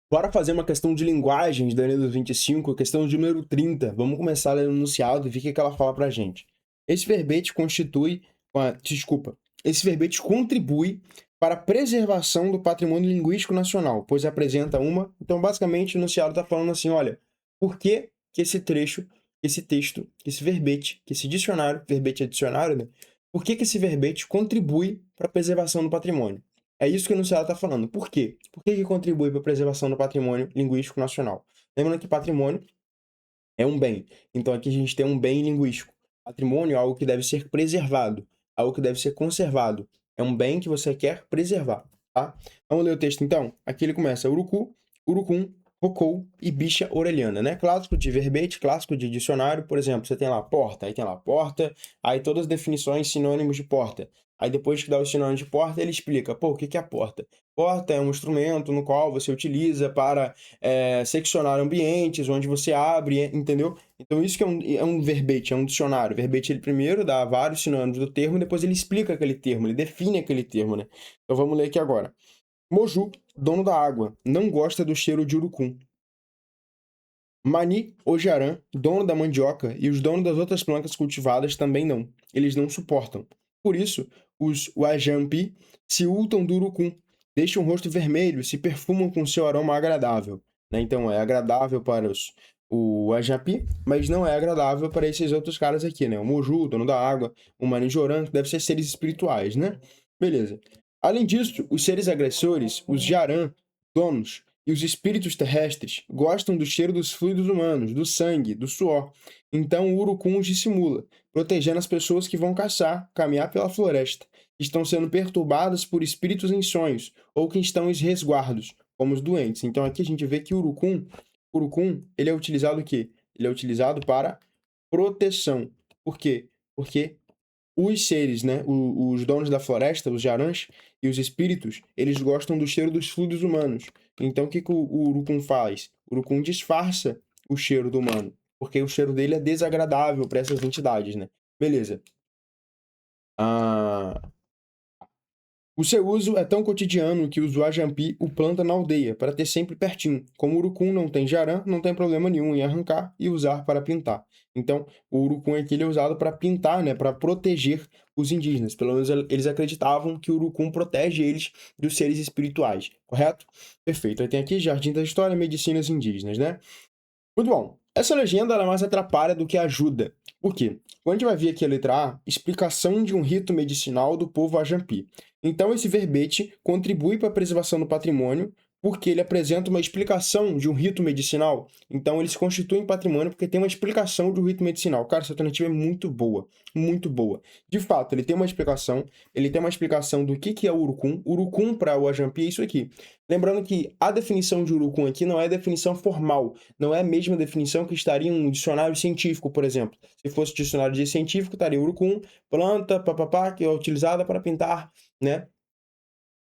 Bora fazer uma questão de linguagens da Enem 25, questão de número 30. Vamos começar lendo o enunciado e ver o que ela fala pra gente. Esse verbete esse verbete contribui para a preservação do patrimônio linguístico nacional, pois apresenta uma... Então, basicamente, o enunciado está falando assim, olha, por que que esse trecho, esse texto, esse verbete, que esse dicionário, verbete é dicionário, né? Por que que esse verbete contribui para a preservação do patrimônio? É isso que o enunciado está falando. Por quê? Por que que contribui para a preservação do patrimônio linguístico nacional? Lembrando que patrimônio é um bem. Então aqui a gente tem um bem linguístico. Patrimônio é algo que deve ser preservado, algo que deve ser conservado. É um bem que você quer preservar, tá? Vamos ler o texto então? Aqui ele começa: urucu, urucum, rocou e bicha orelhana, né? Clássico de verbete, clássico de dicionário. Por exemplo, você tem lá porta, aí tem lá porta, aí todas as definições, sinônimos de porta. Aí depois que dá o sinônimo de porta, ele explica, pô, o que que é a porta? Porta é um instrumento no qual você utiliza para seccionar ambientes, onde você abre, entendeu? Então isso que é um verbete, é um dicionário. O verbete, ele primeiro dá vários sinônimos do termo, depois ele explica aquele termo, ele define aquele termo, né? Então vamos ler aqui agora. Moju, dono da água, não gosta do cheiro de urucum. Mani, Ojarã, dono da mandioca, e os donos das outras plantas cultivadas também não. Eles não suportam. Por isso, os Wajampi se untam do urucum, deixam o rosto vermelho, se perfumam com seu aroma agradável. Né? Então, é agradável para o Wajampi, mas não é agradável para esses outros caras aqui, né? O Moju, dono da água, o Manijorã, que deve ser seres espirituais, né? Beleza. Além disso, os seres agressores, os Jaran, donos, e os espíritos terrestres gostam do cheiro dos fluidos humanos, do sangue, do suor. Então o urucum os dissimula, protegendo as pessoas que vão caçar, caminhar pela floresta, que estão sendo perturbadas por espíritos em sonhos, ou que estão em resguardos, como os doentes. Então aqui a gente vê que o urucum, ele é utilizado o quê? Ele é utilizado para proteção. Por quê? Porque os seres, né, os donos da floresta, os jarãs e os espíritos, eles gostam do cheiro dos fluidos humanos. Então, o que que o urucum faz? O urucum disfarça o cheiro do humano, porque o cheiro dele é desagradável para essas entidades, né? Beleza. Ah, o seu uso é tão cotidiano que o Zwajampi o planta na aldeia, para ter sempre pertinho. Como o urucum não tem jarã, não tem problema nenhum em arrancar e usar para pintar. Então, o urucum aqui ele é usado para pintar, né, para proteger os indígenas. Pelo menos eles acreditavam que o urucum protege eles dos seres espirituais, correto? Perfeito. Aí tem aqui Jardim da História, Medicinas Indígenas, né? Muito bom. Essa legenda ela mais atrapalha do que ajuda. Por quê? Quando a gente vai ver aqui a letra A, explicação de um rito medicinal do povo Ajampi. Então, esse verbete contribui para a preservação do patrimônio porque ele apresenta uma explicação de um rito medicinal. Então, ele se constitui em patrimônio porque tem uma explicação de um rito medicinal. Cara, essa alternativa é muito boa. Muito boa. De fato, ele tem uma explicação do que é o urucum. Urucum para o Ajampi é isso aqui. Lembrando que a definição de urucum aqui não é definição formal, não é a mesma definição que estaria em um dicionário científico, por exemplo. Se fosse dicionário de científico, estaria urucum, planta, papapá, que é utilizada para pintar, né?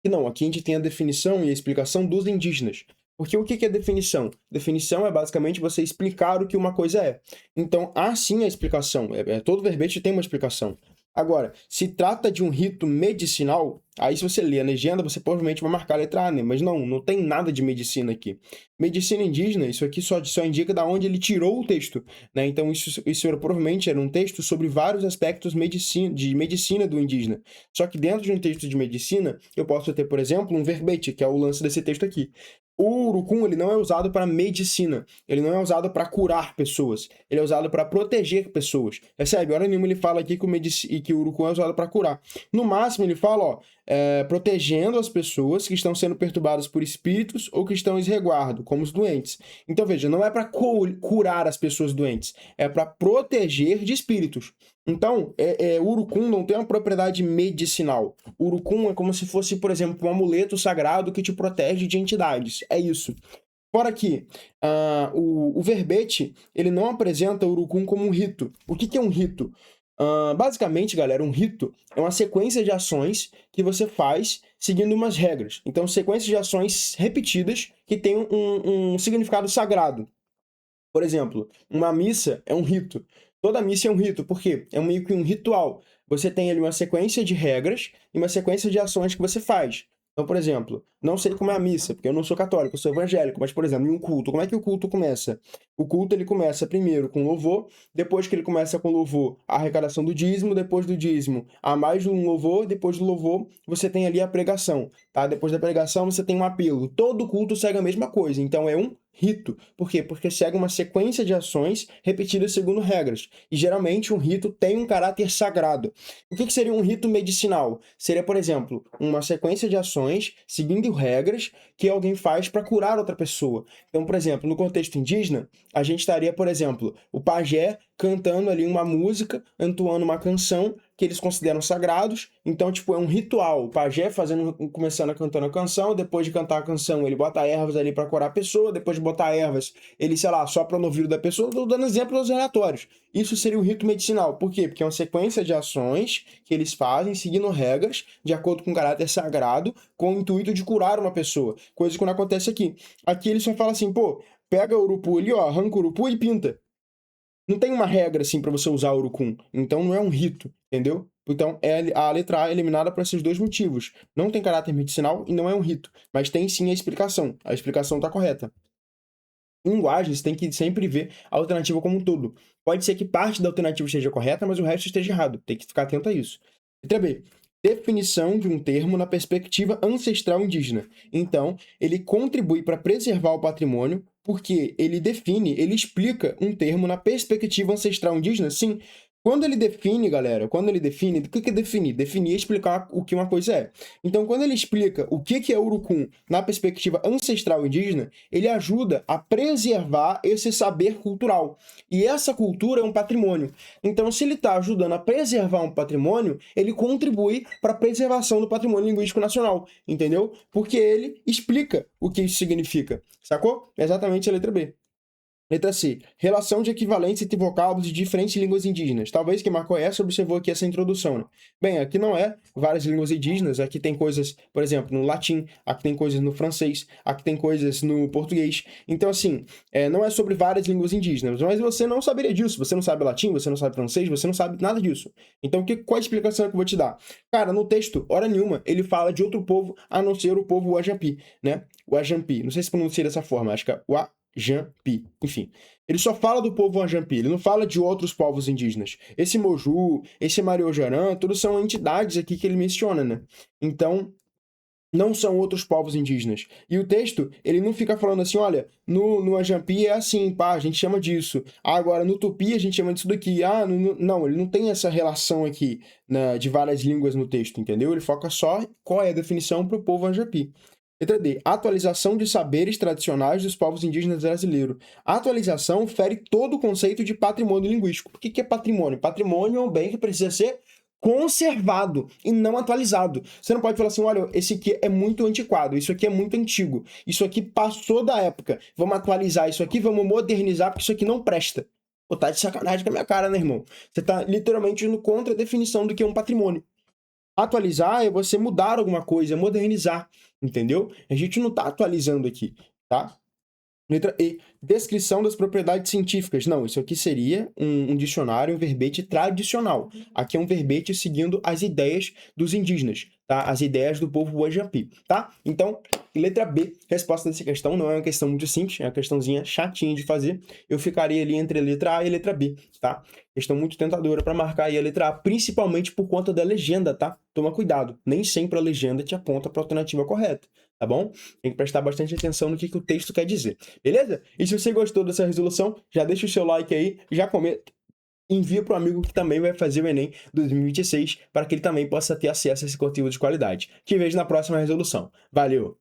E não, aqui a gente tem a definição e a explicação dos indígenas. Porque o que é definição? Definição é basicamente você explicar o que uma coisa é. Então, há sim a explicação. Todo verbete tem uma explicação. Agora, se trata de um rito medicinal, aí se você ler a legenda, você provavelmente vai marcar a letra A, né? Mas não tem nada de medicina aqui. Medicina indígena, isso aqui só indica da onde ele tirou o texto, né? Então isso provavelmente era um texto sobre vários aspectos de medicina do indígena. Só que dentro de um texto de medicina, eu posso ter, por exemplo, um verbete, que é o lance desse texto aqui. O urucum, ele não é usado para medicina, ele não é usado para curar pessoas, ele é usado para proteger pessoas. Percebe? Hora nenhuma ele fala aqui que o urucum é usado para curar. No máximo ele fala, ó, protegendo as pessoas que estão sendo perturbadas por espíritos ou que estão em resguardo, como os doentes. Então veja, não é para curar as pessoas doentes, é para proteger de espíritos. Então, o urucum não tem uma propriedade medicinal. O urucum é como se fosse, por exemplo, um amuleto sagrado que te protege de entidades. É isso. Fora que o verbete, ele não apresenta o urucum como um rito. O que é um rito? Basicamente, galera, um rito é uma sequência de ações que você faz seguindo umas regras. Então, sequência de ações repetidas que tem um significado sagrado. Por exemplo, uma missa é um rito. Toda missa é um rito, por quê? É meio que um ritual. Você tem ali uma sequência de regras e uma sequência de ações que você faz. Então, por exemplo, não sei como é a missa, porque eu não sou católico, eu sou evangélico, mas, por exemplo, em um culto, como é que o culto começa? O culto, ele começa primeiro com louvor, depois que ele começa com louvor, a arrecadação do dízimo, depois do dízimo, há mais um louvor, depois do louvor, você tem ali a pregação, tá? Depois da pregação, você tem um apelo. Todo culto segue a mesma coisa, então é um rito. Por quê? Porque segue uma sequência de ações repetidas segundo regras. E geralmente um rito tem um caráter sagrado. O que seria um rito medicinal? Seria, por exemplo, uma sequência de ações seguindo regras que alguém faz para curar outra pessoa. Então, por exemplo, no contexto indígena, a gente estaria, por exemplo, o pajé cantando ali uma música, entoando uma canção que eles consideram sagrados. Então, tipo, é um ritual. O pajé começando a cantando a canção, depois de cantar a canção, ele bota ervas ali para curar a pessoa, depois de botar ervas, ele, sei lá, sopra no ouvido da pessoa. Estou dando exemplos aos relatórios. Isso seria o rito medicinal. Por quê? Porque é uma sequência de ações que eles fazem seguindo regras, de acordo com o caráter sagrado, com o intuito de curar uma pessoa. Coisa que não acontece aqui. Aqui ele só fala assim, pô, pega o urupu ali, ó, arranca o urupu e pinta. Não tem uma regra assim para você usar o urucum. Então não é um rito, entendeu? Então a letra A é eliminada por esses dois motivos. Não tem caráter medicinal e não é um rito. Mas tem sim a explicação. A explicação está correta. Em linguagens, tem que sempre ver a alternativa como um todo. Pode ser que parte da alternativa esteja correta, mas o resto esteja errado. Tem que ficar atento a isso. Letra B. Definição de um termo na perspectiva ancestral indígena. Então, ele contribui para preservar o patrimônio, porque ele define, ele explica um termo na perspectiva ancestral indígena, sim. Quando ele define, galera, o que é definir? Definir é explicar o que uma coisa é. Então, quando ele explica o que é urucum na perspectiva ancestral indígena, ele ajuda a preservar esse saber cultural. E essa cultura é um patrimônio. Então, se ele está ajudando a preservar um patrimônio, ele contribui para a preservação do patrimônio linguístico nacional, entendeu? Porque ele explica o que isso significa, sacou? É exatamente a letra B. Letra C. Relação de equivalência entre vocábulos de diferentes línguas indígenas. Talvez quem marcou essa observou aqui essa introdução, né? Bem, aqui não é várias línguas indígenas, aqui tem coisas, por exemplo, no latim, aqui tem coisas no francês, aqui tem coisas no português. Então, assim, não é sobre várias línguas indígenas, mas você não saberia disso. Você não sabe latim, você não sabe francês, você não sabe nada disso. Então, qual a explicação que eu vou te dar? Cara, no texto, hora nenhuma, ele fala de outro povo a não ser o povo Uajampi, né? Uajampi. Não sei se pronuncia dessa forma, acho que é Jampi. Enfim, ele só fala do povo Anjampi, ele não fala de outros povos indígenas. Esse Moju, esse Mariojaran, todos são entidades aqui que ele menciona, né? Então, não são outros povos indígenas. E o texto, ele não fica falando assim, olha, no Anjampi é assim, pá, a gente chama disso. Ah, agora no Tupi a gente chama disso daqui. Ah, não, ele não tem essa relação aqui, né, de várias línguas no texto, entendeu? Ele foca só qual é a definição para o povo Anjampi. Letra D. Atualização de saberes tradicionais dos povos indígenas brasileiros. A atualização fere todo o conceito de patrimônio linguístico. O que é patrimônio? Patrimônio é um bem que precisa ser conservado e não atualizado. Você não pode falar assim, olha, esse aqui é muito antiquado, isso aqui é muito antigo, isso aqui passou da época, vamos atualizar isso aqui, vamos modernizar, porque isso aqui não presta. Pô, tá de sacanagem com a minha cara, né, irmão? Você tá literalmente indo contra a definição do que é um patrimônio. Atualizar é você mudar alguma coisa, modernizar, entendeu? A gente não está atualizando aqui, tá? Letra E. Descrição das propriedades científicas. Não, isso aqui seria um dicionário, um verbete tradicional. Aqui é um verbete seguindo as ideias dos indígenas, tá? As ideias do povo Uajampi, tá? Então, letra B, resposta dessa questão. Não é uma questão muito simples, é uma questãozinha chatinha de fazer. Eu ficaria ali entre a letra A e a letra B, tá? Questão muito tentadora para marcar aí a letra A, principalmente por conta da legenda, tá? Toma cuidado, nem sempre a legenda te aponta para a alternativa correta, tá bom? Tem que prestar bastante atenção no que o texto quer dizer, beleza? E se você gostou dessa resolução, já deixa o seu like aí, já comenta, envia para o amigo que também vai fazer o Enem 2026, para que ele também possa ter acesso a esse conteúdo de qualidade. Te vejo na próxima resolução. Valeu!